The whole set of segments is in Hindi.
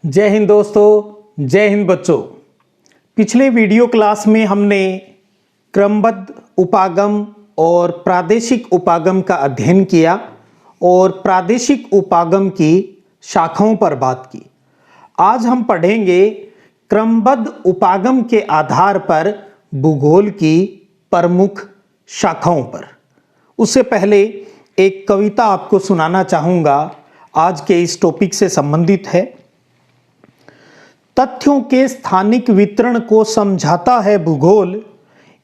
जय हिंद दोस्तों, जय हिंद बच्चों। पिछले वीडियो क्लास में हमने क्रमबद्ध उपागम और प्रादेशिक उपागम का अध्ययन किया और प्रादेशिक उपागम की शाखाओं पर बात की। आज हम पढ़ेंगे क्रमबद्ध उपागम के आधार पर भूगोल की प्रमुख शाखाओं पर। उससे पहले एक कविता आपको सुनाना चाहूँगा, आज के इस टॉपिक से संबंधित है। तथ्यों के स्थानिक वितरण को समझाता है भूगोल,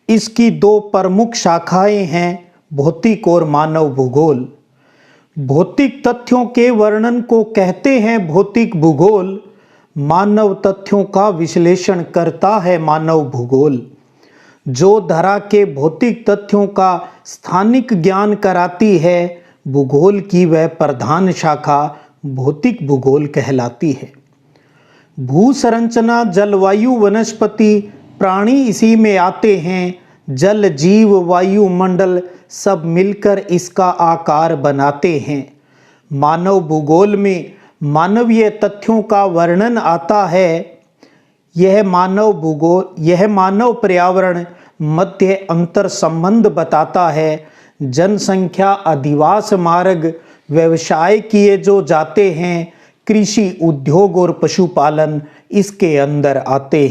इसकी दो प्रमुख शाखाएं हैं भौतिक और मानव भूगोल। भौतिक तथ्यों के वर्णन को कहते हैं भौतिक भूगोल, मानव तथ्यों का विश्लेषण करता है मानव भूगोल। जो धरा के भौतिक तथ्यों का स्थानिक ज्ञान कराती है भूगोल की, वह प्रधान शाखा भौतिक भूगोल कहलाती है। भू संरचना, जलवायु, वनस्पति, प्राणी इसी में आते हैं। जल, जीव, वायुमंडल सब मिलकर इसका आकार बनाते हैं। मानव भूगोल में मानवीय तथ्यों का वर्णन आता है। यह मानव पर्यावरण मध्य अंतर संबंध बताता है। जनसंख्या, अधिवास मार्ग, व्यवसाय किए जो जाते हैं, कृषि, उद्योग और पशुपालन इसके अंदर आते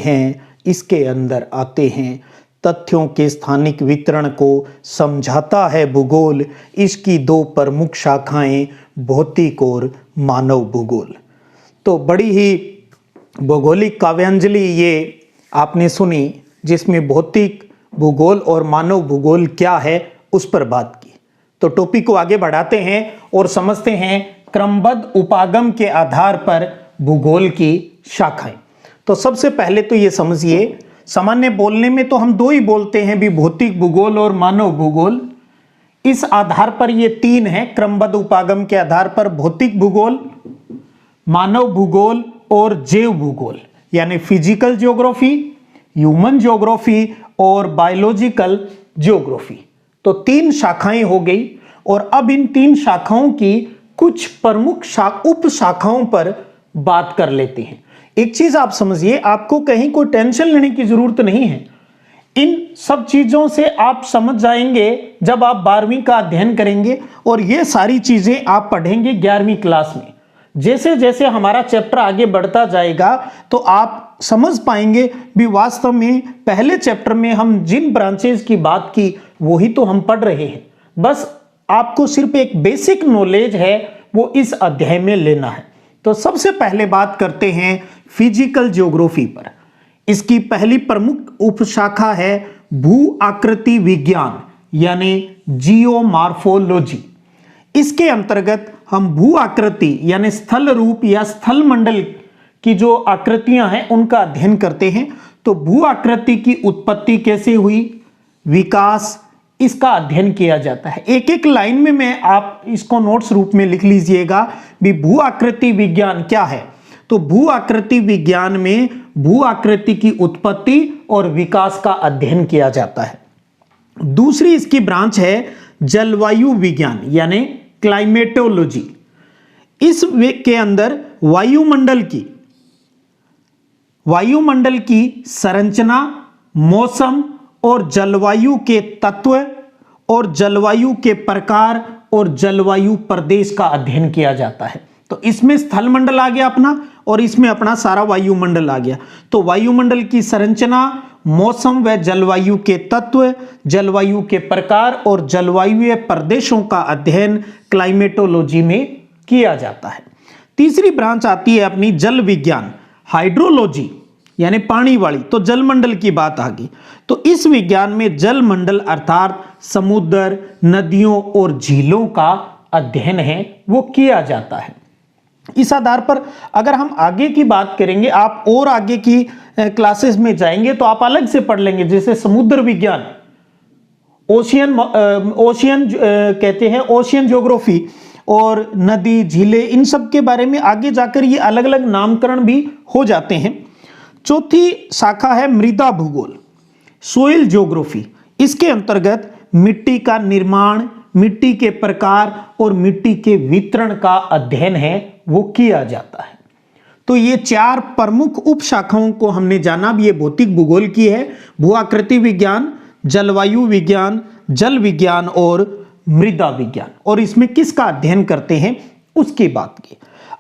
हैं। तथ्यों के स्थानिक वितरण को समझाता है भूगोल, इसकी दो प्रमुख शाखाएं भौतिक और मानव भूगोल। तो बड़ी ही भौगोलिक काव्यांजलि ये आपने सुनी, जिसमें भौतिक भूगोल और मानव भूगोल क्या है उस पर बात की। तो टॉपिक को आगे बढ़ाते हैं और समझते हैं क्रमबद्ध उपागम के आधार पर भूगोल की शाखाएं। तो सबसे पहले तो ये समझिए, सामान्य बोलने में तो हम दो ही बोलते हैं भी, भौतिक भूगोल और मानव भूगोल। इस आधार पर ये तीन है क्रमबद्ध उपागम के आधार पर: भौतिक भूगोल, मानव भूगोल और जैव भूगोल, यानी फिजिकल ज्योग्राफी, ह्यूमन ज्योग्राफी और बायोलॉजिकल ज्योग्राफी। तो तीन शाखाएं हो गई और अब इन तीन शाखाओं की कुछ प्रमुख उप शाखाओं पर बात कर लेते हैं। एक चीज आप समझिए, आपको कहीं कोई टेंशन लेने की जरूरत नहीं है। इन सब चीजों से आप समझ जाएंगे जब आप 12वीं का अध्ययन करेंगे, और ये सारी चीजें आप पढ़ेंगे 11वीं क्लास में। जैसे जैसे हमारा चैप्टर आगे बढ़ता जाएगा तो आप समझ पाएंगे भी वास्तव में पहले चैप्टर में हम जिन ब्रांचेस की बात की वही तो हम पढ़ रहे हैं। बस आपको सिर्फ एक बेसिक नॉलेज है वो इस अध्याय में लेना है। तो सबसे पहले बात करते हैं फिजिकल ज्योग्राफी पर। इसकी पहली प्रमुख उपशाखा है भू आकृति विज्ञान, यानी जियोमॉर्फोलॉजी। इसके अंतर्गत हम भू आकृति यानी स्थल रूप या स्थल मंडल की जो आकृतियां हैं उनका अध्ययन करते हैं। तो भू आकृति की उत्पत्ति कैसे हुई, विकास, इसका अध्ययन किया जाता है। एक एक लाइन में मैं आप इसको नोट्स रूप में लिख लीजिएगा भी भू आकृति विज्ञान क्या है। तो भू आकृति विज्ञान में भू आकृति की उत्पत्ति और विकास का अध्ययन किया जाता है। दूसरी इसकी ब्रांच है जलवायु विज्ञान, यानी क्लाइमेटोलॉजी। इस के अंदर वायुमंडल की संरचना, मौसम और जलवायु के तत्व और जलवायु के प्रकार और जलवायु प्रदेश का अध्ययन किया जाता है। तो इसमें स्थल मंडल आ गया अपना, और इसमें अपना सारा वायुमंडल आ गया। तो वायुमंडल की संरचना, मौसम व जलवायु के तत्व, जलवायु के प्रकार और जलवायु प्रदेशों का अध्ययन क्लाइमेटोलॉजी में किया जाता है। तीसरी ब्रांच आती है अपनी जल विज्ञान, हाइड्रोलॉजी, यानी पानी वाली। तो जलमंडल की बात आ गई। तो इस विज्ञान में जलमंडल अर्थात समुद्र, नदियों और झीलों का अध्ययन है वो किया जाता है। इस आधार पर अगर हम आगे की बात करेंगे, आप और आगे की क्लासेस में जाएंगे तो आप अलग से पढ़ लेंगे। जैसे समुद्र विज्ञान, ओशियन कहते हैं, ओशियन ज्योग्राफी, और नदी, झीलें, इन सब के बारे में आगे जाकर ये अलग अलग नामकरण भी हो जाते हैं। चौथी शाखा है मृदा भूगोल, सोइल ज्योग्राफी। इसके अंतर्गत मिट्टी का निर्माण, मिट्टी के प्रकार और मिट्टी के वितरण का अध्ययन है वो किया जाता है। तो ये 4 प्रमुख उप शाखाओं को हमने जाना। अब ये भौतिक भूगोल की है, भूआकृति विज्ञान, जलवायु विज्ञान, जल विज्ञान और मृदा विज्ञान, और इसमें किसका अध्ययन करते हैं उसकी बात की।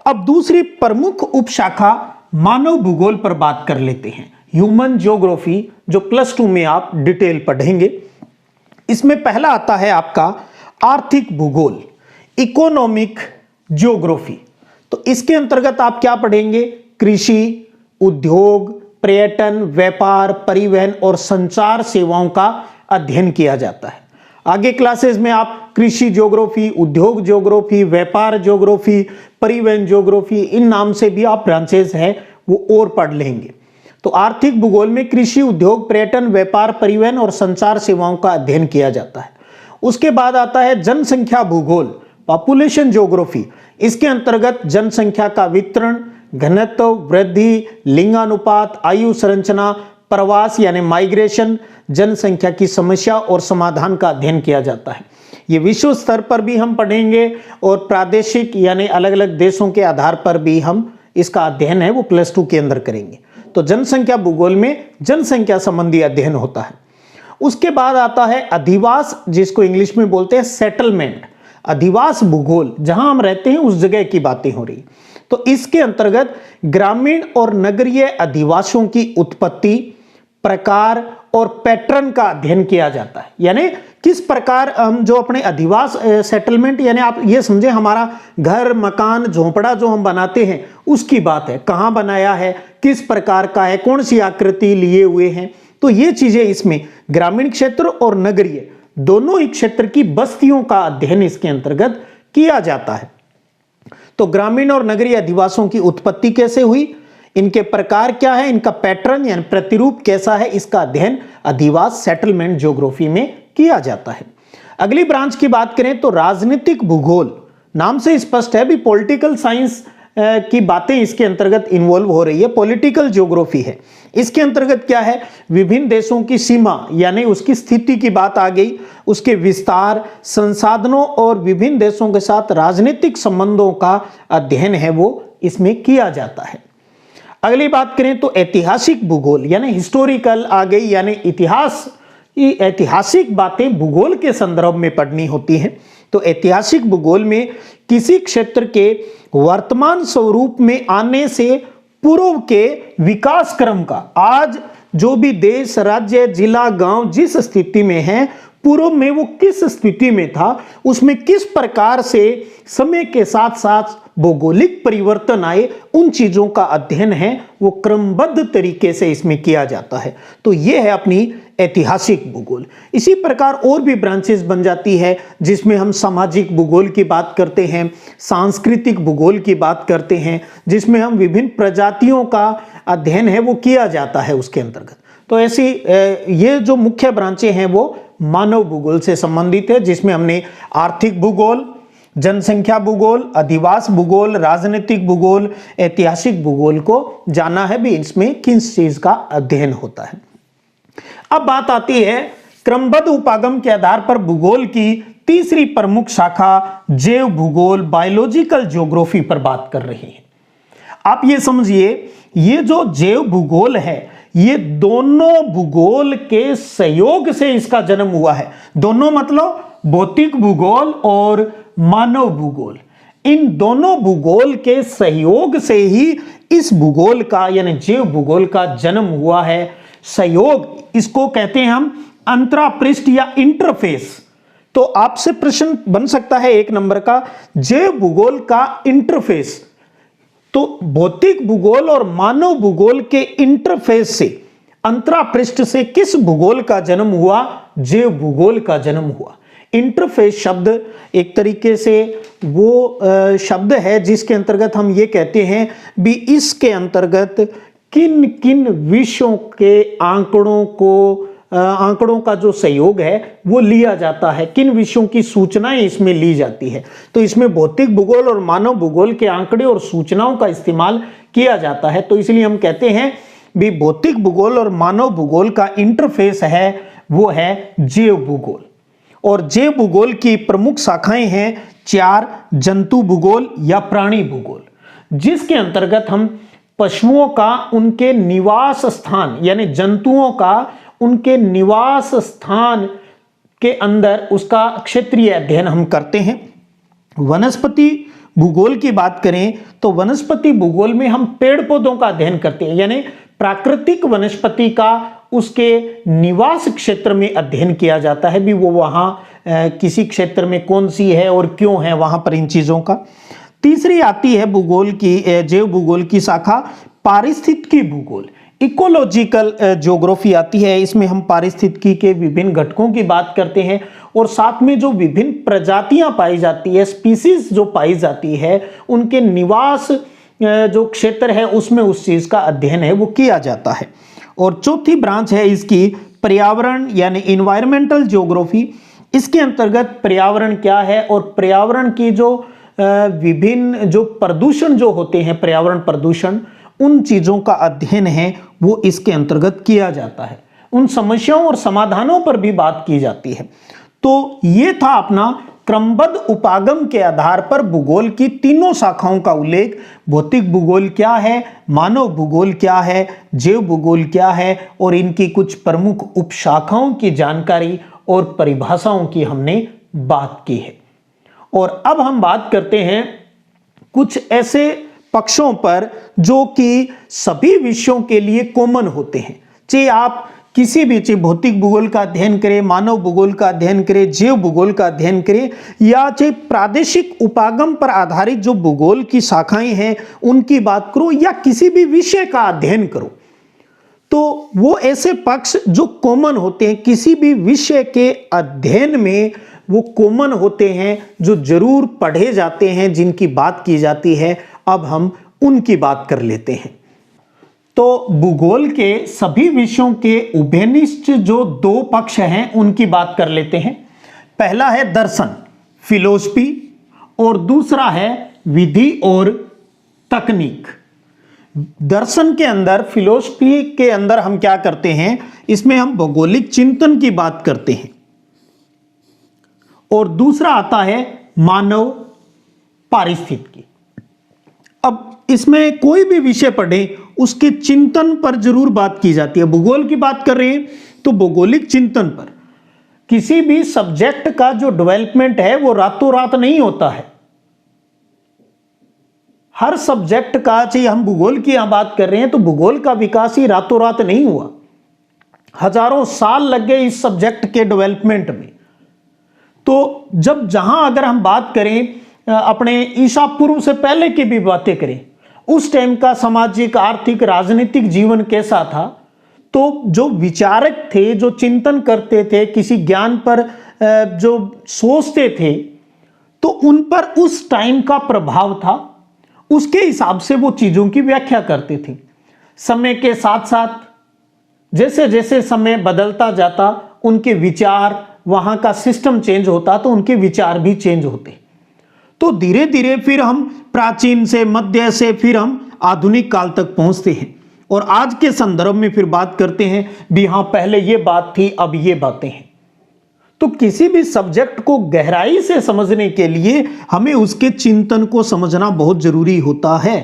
अब दूसरी प्रमुख उप शाखा मानव भूगोल पर बात कर लेते हैं, ह्यूमन ज्योग्राफी, जो +2 में आप डिटेल पढ़ेंगे। इसमें पहला आता है आपका आर्थिक भूगोल, इकोनॉमिक ज्योग्राफी। तो इसके अंतर्गत आप क्या पढ़ेंगे, कृषि, उद्योग, पर्यटन, व्यापार, परिवहन और संचार सेवाओं का अध्ययन किया जाता है। आगे क्लासेस में आप कृषि ज्योग्राफी, उद्योग ज्योग्राफी, व्यापार ज्योग्राफी, परिवहन ज्योग्राफी, इन नाम से भी आप ब्रांचेस हैं वो और पढ़ लेंगे। तो आर्थिक भूगोल में कृषि, उद्योग, पर्यटन, व्यापार, परिवहन और संचार सेवाओं का अध्ययन किया जाता है। उसके बाद आता है जनसंख्या भूगोल, पॉपुलेशन ज्योग्राफी। इसके अंतर्गत जनसंख्या का वितरण, घनत्व, वृद्धि, लिंगानुपात, आयु संरचना, प्रवास यानी माइग्रेशन, जनसंख्या की समस्या और समाधान का अध्ययन किया जाता है। ये विश्व स्तर पर भी हम पढ़ेंगे और प्रादेशिक यानी अलग अलग देशों के आधार पर भी हम इसका अध्ययन है वो +2 के अंदर करेंगे। तो जनसंख्या भूगोल में जनसंख्या संबंधी अध्ययन होता है। उसके बाद आता है अधिवास, जिसको इंग्लिश में बोलते हैं सेटलमेंट, अधिवास भूगोल, जहां हम रहते हैं उस जगह की बातें हो रही। तो इसके अंतर्गत ग्रामीण और नगरीय अधिवासियों की उत्पत्ति, प्रकार और पैटर्न का अध्ययन किया जाता है। यानी किस प्रकार हम जो अपने अधिवास सेटलमेंट, यानी आप ये समझे हमारा घर, मकान, झोंपड़ा जो हम बनाते हैं उसकी बात है, कहां बनाया है, किस प्रकार का है, कौन सी आकृति लिए हुए हैं। तो ये चीजें इसमें ग्रामीण क्षेत्र और नगरीय दोनों ही क्षेत्र की बस्तियों का अध्ययन इसके अंतर्गत किया जाता है। तो ग्रामीण और नगरीय अधिवासियों की उत्पत्ति कैसे हुई, इनके प्रकार क्या है, इनका पैटर्न यानी प्रतिरूप कैसा है, इसका अध्ययन अधिवास सेटलमेंट ज्योग्राफी में किया जाता है। अगली ब्रांच की बात करें तो राजनीतिक भूगोल, नाम से स्पष्ट है भी पॉलिटिकल साइंस की बातें इसके अंतर्गत इन्वॉल्व हो रही है, पॉलिटिकल ज्योग्राफी है। इसके अंतर्गत क्या है, विभिन्न देशों की सीमा यानी उसकी स्थिति की बात आ गई, उसके विस्तार, संसाधनों और विभिन्न देशों के साथ राजनीतिक संबंधों का अध्ययन है वो इसमें किया जाता है। अगली बात करें तो ऐतिहासिक भूगोल यानी हिस्टोरिकल आ गई, यानी इतिहास, ऐतिहासिक बातें भूगोल के संदर्भ में पढ़नी होती हैं। तो ऐतिहासिक भूगोल में किसी क्षेत्र के वर्तमान स्वरूप में आने से पूर्व के विकास क्रम का, आज जो भी देश, राज्य, जिला, गांव जिस स्थिति में है, पूर्व में वो किस स्थिति में था, उसमें किस प्रकार से समय के साथ साथ भौगोलिक परिवर्तन आए, उन चीजों का अध्ययन है वो क्रमबद्ध तरीके से इसमें किया जाता है। तो ये है अपनी ऐतिहासिक भूगोल। इसी प्रकार और भी ब्रांचेस बन जाती है जिसमें हम सामाजिक भूगोल की बात करते हैं, सांस्कृतिक भूगोल की बात करते हैं, जिसमें हम विभिन्न प्रजातियों का अध्ययन है वो किया जाता है उसके अंतर्गत। तो ऐसी ये जो मुख्य ब्रांचें हैं वो मानव भूगोल से संबंधित है, जिसमें हमने आर्थिक भूगोल, जनसंख्या भूगोल, अधिवास भूगोल, राजनीतिक भूगोल, ऐतिहासिक भूगोल को जाना है भी इसमें किस चीज का अध्ययन होता है। अब बात आती है क्रमबद्ध उपागम के आधार पर भूगोल की तीसरी प्रमुख शाखा जैव भूगोल, बायोलॉजिकल ज्योग्राफी पर बात कर रहे हैं। आप ये समझिए, ये जो जैव भूगोल है ये दोनों भूगोल के सहयोग से इसका जन्म हुआ है। दोनों मतलब भौतिक भूगोल और मानव भूगोल, इन दोनों भूगोल के सहयोग से ही इस भूगोल का यानी जैव भूगोल का जन्म हुआ है। सहयोग, इसको कहते हैं हम अंतरापृष्ठ या इंटरफेस। तो आपसे प्रश्न बन सकता है 1 नंबर का, जैव भूगोल का इंटरफेस। तो भौतिक भूगोल और मानव भूगोल के इंटरफेस से, अंतरापृष्ठ से किस भूगोल का जन्म हुआ, जैव भूगोल का जन्म हुआ। इंटरफेस शब्द एक तरीके से वो शब्द है जिसके अंतर्गत हम ये कहते हैं भी इसके अंतर्गत किन किन विषयों के आंकड़ों का जो सहयोग है वो लिया जाता है, किन विषयों की सूचनाएं इसमें ली जाती है। तो इसमें भौतिक भूगोल और मानव भूगोल के आंकड़े और सूचनाओं का इस्तेमाल किया जाता है। तो इसलिए हम कहते हैं भी भौतिक भूगोल और मानव भूगोल का इंटरफेस है वो है जैव भूगोल। और जैव भूगोल की प्रमुख शाखाएं हैं 4, जंतु भूगोल या प्राणी भूगोल, जिसके अंतर्गत हम पशुओं का उनके निवास स्थान यानी जंतुओं का उनके निवास स्थान के अंदर उसका क्षेत्रीय अध्ययन हम करते हैं। वनस्पति भूगोल की बात करें तो वनस्पति भूगोल में हम पेड़ पौधों का अध्ययन करते हैं, यानी प्राकृतिक वनस्पति का उसके निवास क्षेत्र में अध्ययन किया जाता है, भी वो वहां किसी क्षेत्र में कौन सी है और क्यों है वहां पर इन चीजों का। तीसरी आती है भूगोल की जैव भूगोल की शाखा पारिस्थितिकी भूगोल, इकोलॉजिकल ज्योग्राफी आती है। इसमें हम पारिस्थितिकी के विभिन्न घटकों की बात करते हैं और साथ में जो विभिन्न प्रजातियां पाई जाती है, स्पीसीज जो पाई जाती है, उनके निवास जो क्षेत्र है उसमें उस चीज का अध्ययन है वो किया जाता है। और चौथी ब्रांच है इसकी पर्यावरण यानी इन्वायरमेंटल ज्योग्राफी। इसके अंतर्गत पर्यावरण क्या है और पर्यावरण की जो विभिन्न जो प्रदूषण जो होते हैं, पर्यावरण प्रदूषण, उन चीजों का अध्ययन है वो इसके अंतर्गत किया जाता है। उन समस्याओं और समाधानों पर भी बात की जाती है। तो ये था अपना क्रमबद्ध उपागम के आधार पर भूगोल की तीनों शाखाओं का उल्लेख। भौतिक भूगोल क्या है, मानव भूगोल क्या है, जैव भूगोल क्या है और इनकी कुछ प्रमुख उपशाखाओं की जानकारी और परिभाषाओं की हमने बात की है। और अब हम बात करते हैं कुछ ऐसे पक्षों पर जो कि सभी विषयों के लिए कॉमन होते हैं। चाहे आप किसी भी चाहे भौतिक भूगोल का अध्ययन करें, मानव भूगोल का अध्ययन करें, जैव भूगोल का अध्ययन करें, या चाहे प्रादेशिक उपागम पर आधारित जो भूगोल की शाखाएं हैं उनकी बात करो, या किसी भी विषय का अध्ययन करो, तो वो ऐसे पक्ष जो कॉमन होते हैं किसी भी विषय के अध्ययन में, वो कॉमन होते हैं, जो जरूर पढ़े जाते हैं, जिनकी बात की जाती है। अब हम उनकी बात कर लेते हैं। तो भूगोल के सभी विषयों के उभयनिष्ठ जो दो पक्ष हैं उनकी बात कर लेते हैं। पहला है दर्शन, फिलोसफी, और दूसरा है विधि और तकनीक। दर्शन के अंदर, फिलोसफी के अंदर हम क्या करते हैं, इसमें हम भौगोलिक चिंतन की बात करते हैं। और दूसरा आता है मानव पारिस्थितिकी। अब इसमें कोई भी विषय पढ़े उसके चिंतन पर जरूर बात की जाती है। भूगोल की बात कर रहे हैं तो भौगोलिक चिंतन पर। किसी भी सब्जेक्ट का जो डेवलपमेंट है वो रातों रात नहीं होता है। हर सब्जेक्ट का, चाहे हम भूगोल की यहां बात कर रहे हैं तो भूगोल का विकास ही रातों रात नहीं हुआ, हजारों साल लग गए इस सब्जेक्ट के डेवलपमेंट में। तो जब जहां अगर हम बात करें अपने ईसा पूर्व से पहले की भी बातें करें, उस टाइम का सामाजिक, आर्थिक, राजनीतिक जीवन कैसा था, तो जो विचारक थे, जो चिंतन करते थे, किसी ज्ञान पर जो सोचते थे, तो उन पर उस टाइम का प्रभाव था, उसके हिसाब से वो चीजों की व्याख्या करते थे। समय के साथ साथ जैसे जैसे समय बदलता जाता, उनके विचार, वहां का सिस्टम चेंज होता, तो उनके विचार भी चेंज होते। तो धीरे धीरे फिर हम प्राचीन से, मध्य से फिर हम आधुनिक काल तक पहुंचते हैं और आज के संदर्भ में फिर बात करते हैं भी हाँ पहले ये बात थी, अब ये बातें हैं। तो किसी भी सब्जेक्ट को गहराई से समझने के लिए हमें उसके चिंतन को समझना बहुत जरूरी होता है।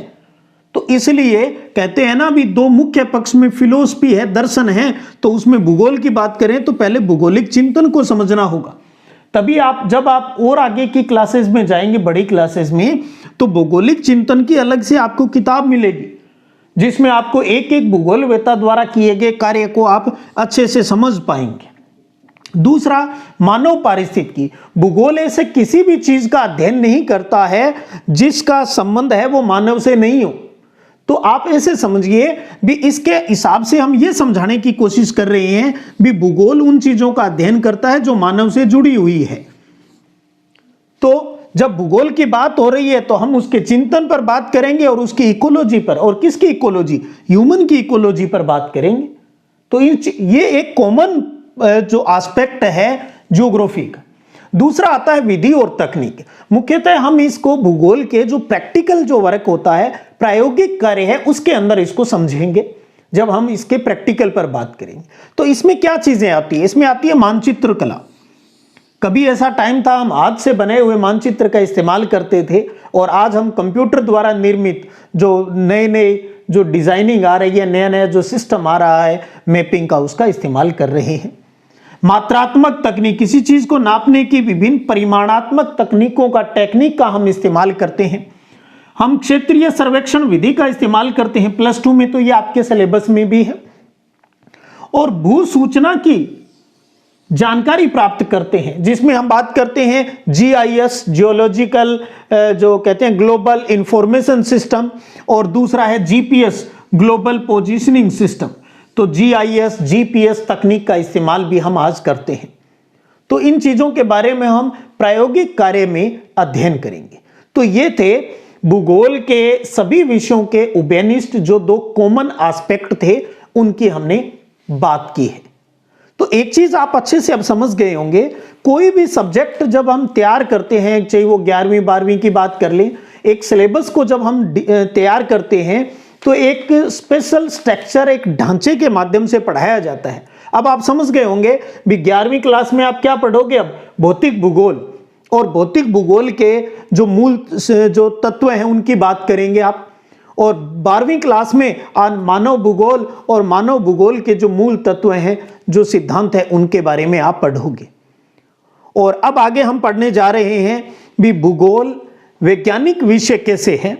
तो इसलिए कहते हैं ना, भी दो मुख्य पक्ष में फिलोसफी है, दर्शन है, तो उसमें भूगोल की बात करें तो पहले भूगोलिक चिंतन को समझना होगा। तभी आप, जब आप और आगे की क्लासेस में जाएंगे, बड़ी क्लासेस में, तो भौगोलिक चिंतन की अलग से आपको किताब मिलेगी, जिसमें आपको एक एक भूगोलवेत्ता द्वारा किए गए कार्य को आप अच्छे से समझ पाएंगे। दूसरा, मानव पारिस्थितिकी। भूगोल ऐसे किसी भी चीज का अध्ययन नहीं करता है जिसका संबंध है वो मानव से नहीं हो। तो आप ऐसे समझिए भी, इसके हिसाब से हम ये समझाने की कोशिश कर रहे हैं भी भूगोल उन चीजों का अध्ययन करता है जो मानव से जुड़ी हुई है। तो जब भूगोल की बात हो रही है तो हम उसके चिंतन पर बात करेंगे और उसकी इकोलॉजी पर, और किसकी इकोलॉजी, ह्यूमन की इकोलॉजी पर बात करेंगे। तो ये एक कॉमन जो एस्पेक्ट है ज्योग्राफी का। दूसरा आता है विधि और तकनीक। मुख्यतः हम इसको भूगोल के जो प्रैक्टिकल जो वर्क होता है, प्रायोगिक कार्य है, उसके अंदर इसको समझेंगे जब हम इसके प्रैक्टिकल पर बात करेंगे। तो इसमें क्या चीजें आती है, इसमें आती है मानचित्र कला। कभी ऐसा टाइम था हम हाथ से बने हुए मानचित्र का इस्तेमाल करते थे, और आज हम कंप्यूटर द्वारा निर्मित जो नए नए जो डिजाइनिंग आ रही है, नया नया जो सिस्टम आ रहा है मैपिंग का, उसका इस्तेमाल कर रहे हैं। मात्रात्मक तकनीक, किसी चीज को नापने की विभिन्न परिमाणात्मक तकनीकों का, टेक्निक का हम इस्तेमाल करते हैं। हम क्षेत्रीय सर्वेक्षण विधि का इस्तेमाल करते हैं, +2 में तो ये आपके सिलेबस में भी है। और भू सूचना की जानकारी प्राप्त करते हैं, जिसमें हम बात करते हैं जीआईएस, जियोलॉजिकल जो कहते हैं ग्लोबल इंफॉर्मेशन सिस्टम, और दूसरा है जीपीएस, ग्लोबल पोजीशनिंग सिस्टम। तो जीआईएस, जीपीएस तकनीक का इस्तेमाल भी हम आज करते हैं। तो इन चीजों के बारे में हम प्रायोगिक कार्य में अध्ययन करेंगे। तो ये थे भूगोल के सभी विषयों के उभयनिष्ठ जो 2 कॉमन एस्पेक्ट थे, उनकी हमने बात की है। तो एक चीज आप अच्छे से अब समझ गए होंगे, कोई भी सब्जेक्ट जब हम तैयार करते हैं, चाहे वो 11वीं 12वीं की बात कर लें, एक सिलेबस को जब हम तैयार करते हैं तो एक स्पेशल स्ट्रक्चर, एक ढांचे के माध्यम से पढ़ाया जाता है। अब आप समझ गए होंगे भी 11वीं क्लास में आप क्या पढ़ोगे, अब भौतिक भूगोल, और भौतिक भूगोल के जो मूल जो तत्व हैं उनकी बात करेंगे आप। और 12वीं क्लास में मानव भूगोल और मानव भूगोल के जो मूल तत्व हैं, जो सिद्धांत है, उनके बारे में आप पढ़ोगे। और अब आगे हम पढ़ने जा रहे हैं भी भूगोल वैज्ञानिक विषय कैसे है,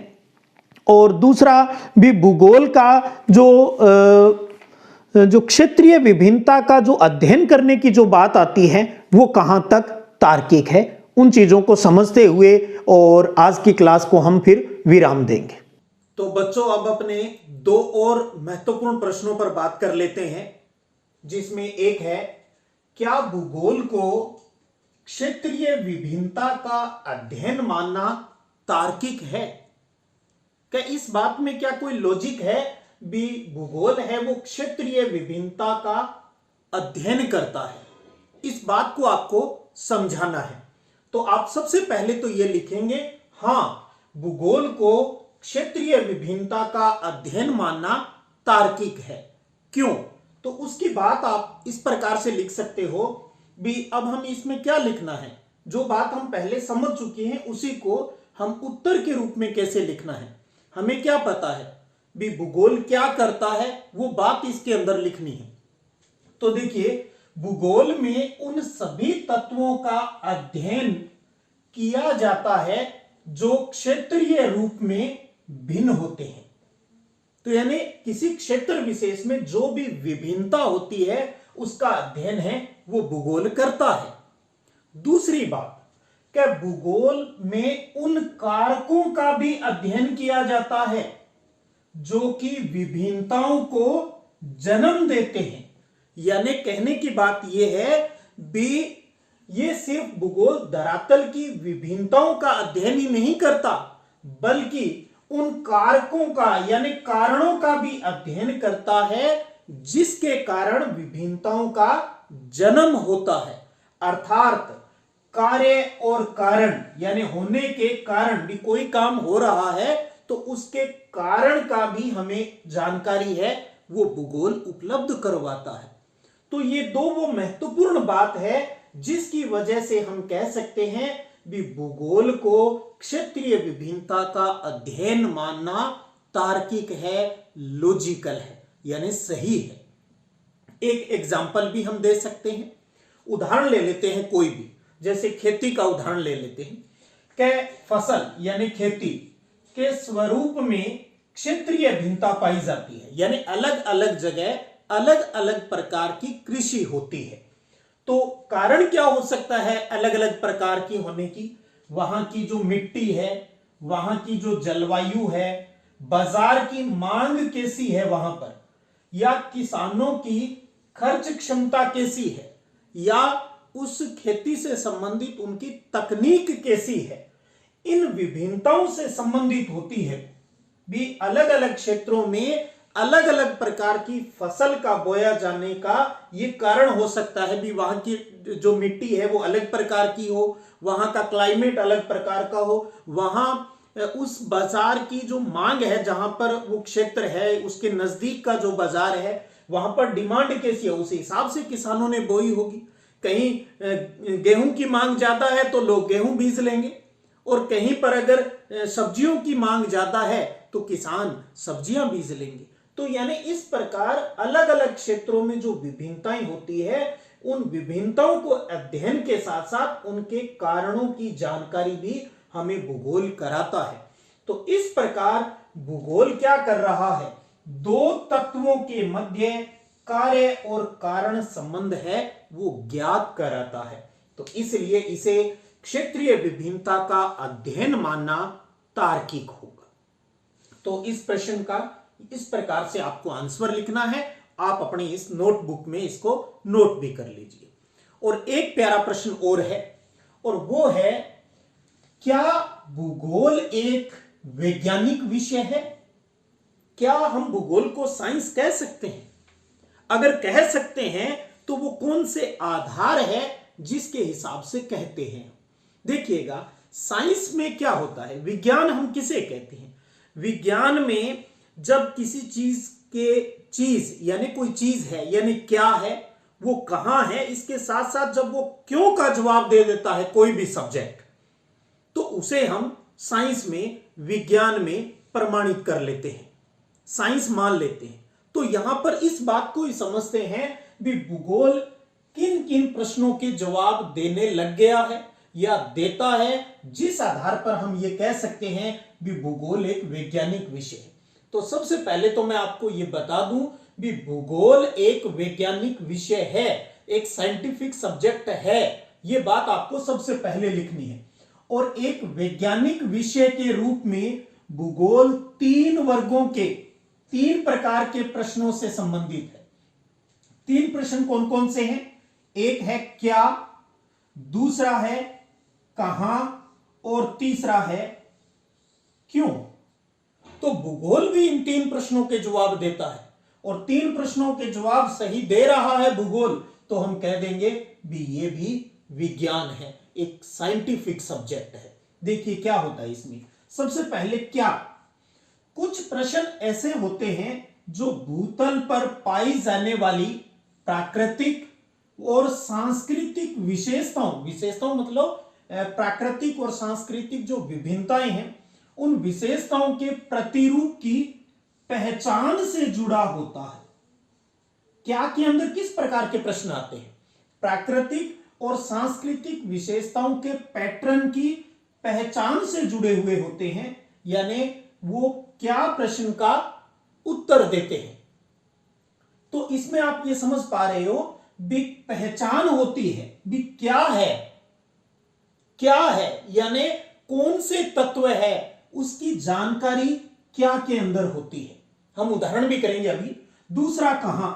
और दूसरा भी भूगोल का जो क्षेत्रीय विभिन्नता का जो अध्ययन करने की जो बात आती है, वो कहां तक तार्किक है। उन चीजों को समझते हुए और आज की क्लास को हम फिर विराम देंगे। तो बच्चों, अब अपने 2 और महत्वपूर्ण प्रश्नों पर बात कर लेते हैं, जिसमें एक है, क्या भूगोल को क्षेत्रीय विभिन्नता का अध्ययन मानना तार्किक है? क्या इस बात में क्या कोई लॉजिक है भी भूगोल है वो क्षेत्रीय विभिन्नता का अध्ययन करता है? इस बात को आपको समझाना है। तो आप सबसे पहले तो ये लिखेंगे, हां, भूगोल को क्षेत्रीय विभिन्नता का अध्ययन मानना तार्किक है। क्यों? तो उसकी बात आप इस प्रकार से लिख सकते हो भी, अब हम इसमें क्या लिखना है, जो बात हम पहले समझ चुके हैं उसी को हम उत्तर के रूप में कैसे लिखना है। हमें क्या पता है भी भूगोल क्या करता है, वो बात इसके अंदर लिखनी है। तो देखिए, भूगोल में उन सभी तत्वों का अध्ययन किया जाता है जो क्षेत्रीय रूप में भिन्न होते हैं। तो यानी किसी क्षेत्र विशेष में जो भी विभिन्नता होती है उसका अध्ययन है वो भूगोल करता है। दूसरी बात, क्या भूगोल में उन कारकों का भी अध्ययन किया जाता है जो कि विभिन्नताओं को जन्म देते हैं। यानी कहने की बात यह है भी, ये सिर्फ भूगोल धरातल की विभिन्नताओं का अध्ययन ही नहीं करता, बल्कि उन कारकों का यानी कारणों का भी अध्ययन करता है जिसके कारण विभिन्नताओं का जन्म होता है। अर्थात कार्य और कारण, यानी होने के कारण भी कोई काम हो रहा है तो उसके कारण का भी हमें जानकारी है, वो भूगोल उपलब्ध करवाता है। तो ये 2 वो महत्वपूर्ण बात है जिसकी वजह से हम कह सकते हैं भी भूगोल को क्षेत्रीय विभिन्नता का अध्ययन मानना तार्किक है, लॉजिकल है, यानी सही है। एक एग्जाम्पल भी हम दे सकते हैं, उदाहरण ले लेते हैं कोई भी, जैसे खेती का उदाहरण ले लेते हैं। क्या फसल यानी खेती के स्वरूप में क्षेत्रीय भिन्नता पाई जाती है, यानी अलग अलग जगह अलग अलग प्रकार की कृषि होती है। तो कारण क्या हो सकता है अलग अलग प्रकार की होने की? वहां की जो मिट्टी है, वहां की जो जलवायु है, बाजार की मांग कैसी है वहां पर, या किसानों की खर्च क्षमता कैसी है, या उस खेती से संबंधित उनकी तकनीक कैसी है, इन विभिन्नताओं से संबंधित होती है। भी अलग अलग क्षेत्रों में अलग अलग प्रकार की फसल का बोया जाने का ये कारण हो सकता है भी, वहां की जो मिट्टी है वो अलग प्रकार की हो, वहां का क्लाइमेट अलग प्रकार का हो, वहां उस बाजार की जो मांग है जहां पर वो क्षेत्र है उसके नजदीक का जो बाजार है वहां पर डिमांड कैसी है, उस हिसाब से किसानों ने बोई होगी। कहीं गेहूं की मांग ज्यादा है तो लोग गेहूं बीज लेंगे, और कहीं पर अगर सब्जियों की मांग ज्यादा है तो किसान सब्जियां बीज लेंगे। तो यानी इस प्रकार अलग अलग क्षेत्रों में जो विभिन्नताएं होती है, उन विभिन्नताओं को अध्ययन के साथ साथ उनके कारणों की जानकारी भी हमें भूगोल कराता है। तो इस प्रकार भूगोल क्या कर रहा है, दो तत्वों के मध्य कार्य और कारण संबंध है वो ज्ञात कराता है। तो इसलिए इसे क्षेत्रीय विभिन्नता का अध्ययन मानना तार्किक होगा। तो इस प्रश्न का इस प्रकार से आपको आंसर लिखना है। आप अपनी इस नोटबुक में इसको नोट भी कर लीजिए। और एक प्यारा प्रश्न और है, और वो है, क्या भूगोल एक वैज्ञानिक विषय है? क्या हम भूगोल को साइंस कह सकते हैं? अगर कह सकते हैं तो वो कौन से आधार है जिसके हिसाब से कहते हैं? देखिएगा, साइंस में क्या होता है, विज्ञान हम किसे कहते हैं? विज्ञान में जब किसी चीज यानी कोई चीज है यानी क्या है, वो कहां है, इसके साथ साथ जब वो क्यों का जवाब दे देता है कोई भी सब्जेक्ट, तो उसे हम साइंस में, विज्ञान में प्रमाणित कर लेते हैं, साइंस मान लेते हैं। तो यहां पर इस बात को ही समझते हैं भी भूगोल किन किन प्रश्नों के जवाब देने लग गया है या देता है, जिस आधार पर हम ये कह सकते हैं भी भूगोल एक वैज्ञानिक विषय है। तो सबसे पहले तो मैं आपको ये बता दूं भी भूगोल एक वैज्ञानिक विषय है, एक साइंटिफिक सब्जेक्ट है, ये बात आपको सबसे पहले लिखनी है। और एक वैज्ञानिक विषय के रूप में भूगोल 3 वर्गों के 3 प्रकार के प्रश्नों से संबंधित है। 3 प्रश्न कौन कौन से हैं? एक है क्या, दूसरा है कहां, और तीसरा है क्यों। तो भूगोल भी इन 3 प्रश्नों के जवाब देता है, और 3 प्रश्नों के जवाब सही दे रहा है भूगोल, तो हम कह देंगे भी ये भी विज्ञान है, एक साइंटिफिक सब्जेक्ट है। देखिए क्या होता है इसमें। सबसे पहले क्या, कुछ प्रश्न ऐसे होते हैं जो भूतल पर पाई जाने वाली प्राकृतिक और सांस्कृतिक विशेषताओं मतलब प्राकृतिक और सांस्कृतिक जो विभिन्नताएं हैं, उन विशेषताओं के प्रतिरूप की पहचान से जुड़ा होता है। क्या के अंदर किस प्रकार के प्रश्न आते हैं? प्राकृतिक और सांस्कृतिक विशेषताओं के पैटर्न की पहचान से जुड़े हुए होते हैं, यानी वो क्या प्रश्न का उत्तर देते हैं। तो इसमें आप ये समझ पा रहे हो भी पहचान होती है, भी क्या है यानी कौन से तत्व है, उसकी जानकारी क्या के अंदर होती है। हम उदाहरण भी करेंगे अभी। दूसरा कहां,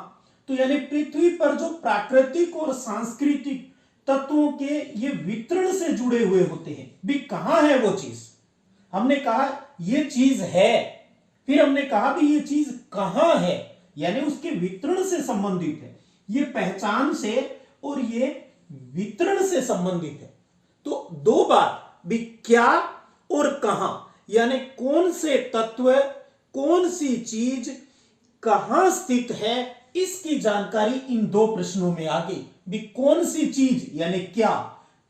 तो यानी पृथ्वी पर जो प्राकृतिक और सांस्कृतिक तत्वों के ये वितरण से जुड़े हुए होते हैं, भी कहां है वो चीज। हमने कहा ये चीज है, फिर हमने कहा भी ये चीज कहां है, यानी उसके वितरण से संबंधित है। ये पहचान से और ये वितरण से संबंधित है। तो 2 बात भी क्या और कहां, यानी कौन से तत्व, कौन सी चीज कहां स्थित है, इसकी जानकारी इन 2 प्रश्नों में आ गई। भी कौन सी चीज यानी क्या,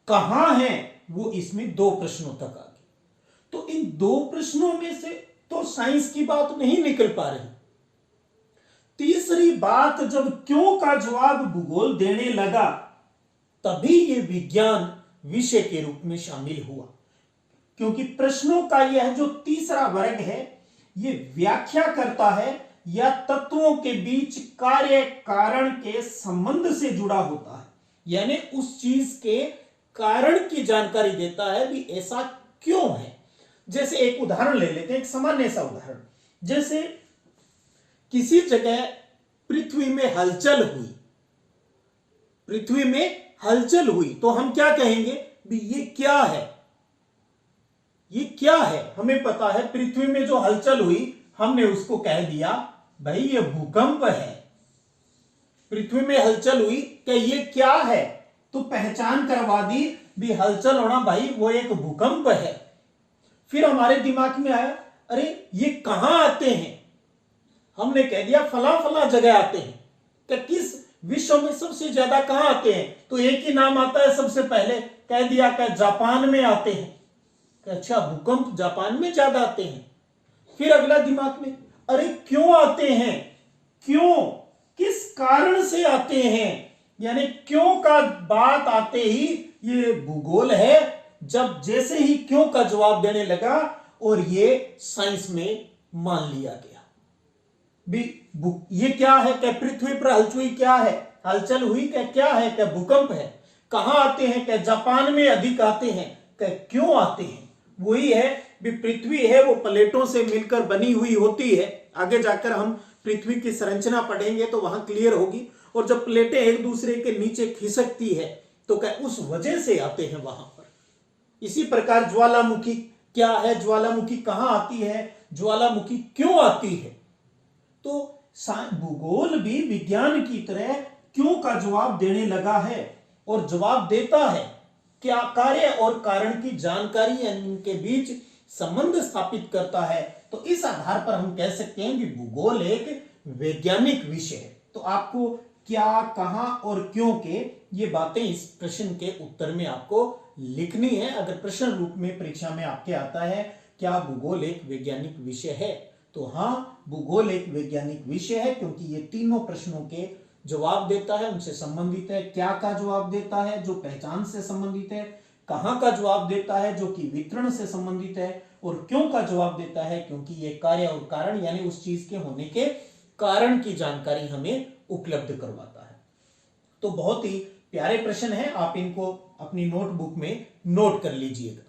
कहां है, वो इसमें 2 प्रश्नों तक आ गई। तो इन 2 प्रश्नों में से तो साइंस की बात नहीं निकल पा रही। तीसरी बात, जब क्यों का जवाब भूगोल देने लगा, तभी ये विज्ञान विषय के रूप में शामिल हुआ। क्योंकि प्रश्नों का यह जो तीसरा वर्ग है, ये व्याख्या करता है या तत्वों के बीच कार्य कारण के संबंध से जुड़ा होता है, यानी उस चीज के कारण की जानकारी देता है भी ऐसा क्यों है। जैसे एक उदाहरण ले लेते हैं, एक सामान्य सा उदाहरण। जैसे किसी जगह पृथ्वी में हलचल हुई, तो हम क्या कहेंगे भी ये क्या है, ये क्या है। हमें पता है पृथ्वी में जो हलचल हुई, हमने उसको कह दिया भाई ये भूकंप है। पृथ्वी में हलचल हुई, क्या ये क्या है, तो पहचान करवा दी भी हलचल होना भाई वो एक भूकंप है। फिर हमारे दिमाग में आया अरे ये कहां आते हैं, हमने कह दिया फला फला जगह आते हैं। क्या किस विश्व में सबसे ज्यादा कहां आते हैं, तो एक ही नाम आता है सबसे पहले, कह दिया क्या जापान में आते हैं। अच्छा भूकंप जापान में ज्यादा आते हैं। फिर अगला दिमाग में, अरे क्यों आते हैं, क्यों, किस कारण से आते हैं, यानी क्यों का बात आते ही ये भूगोल है। जब जैसे ही क्यों का जवाब देने लगा और ये साइंस में मान लिया गया भी, ये क्या है, क्या पृथ्वी पर हलचल क्या है, हलचल हुई क्या है, क्या भूकंप है, कहां आते हैं, क्या जापान में अधिक आते हैं, क्या क्यों आते हैं। वही है भी, पृथ्वी है वो प्लेटों से मिलकर बनी हुई होती है। आगे जाकर हम पृथ्वी की संरचना पढ़ेंगे तो वहां क्लियर होगी। और जब प्लेटें एक दूसरे के नीचे खिसकती है तो क्या उस वजह से आते हैं वहां पर। इसी प्रकार ज्वालामुखी क्या है, ज्वालामुखी कहां आती है, ज्वालामुखी क्यों आती है। तो भूगोल भी विज्ञान की तरह क्यों का जवाब देने लगा है और जवाब देता है। क्या कार्य और कारण की जानकारी इनके बीच संबंध स्थापित करता है। तो इस आधार पर हम कह सकते हैं कि भूगोल एक वैज्ञानिक विषय है। तो आपको क्या, कहां और क्यों के ये बातें इस प्रश्न के उत्तर में आपको लिखनी है। अगर प्रश्न रूप में परीक्षा में आपके आता है क्या भूगोल एक वैज्ञानिक विषय है, तो हां, भूगोल एक वैज्ञानिक विषय है, क्योंकि ये तीनों प्रश्नों के जवाब देता है, उनसे संबंधित है। क्या का जवाब देता है जो पहचान से संबंधित है, कहां का जवाब देता है जो कि वितरण से संबंधित है, और क्यों का जवाब देता है क्योंकि ये कार्य और कारण यानी उस चीज के होने के कारण की जानकारी हमें उपलब्ध करवाता है। तो बहुत ही प्यारे प्रश्न है, आप इनको अपनी नोटबुक में नोट कर लीजिएगा।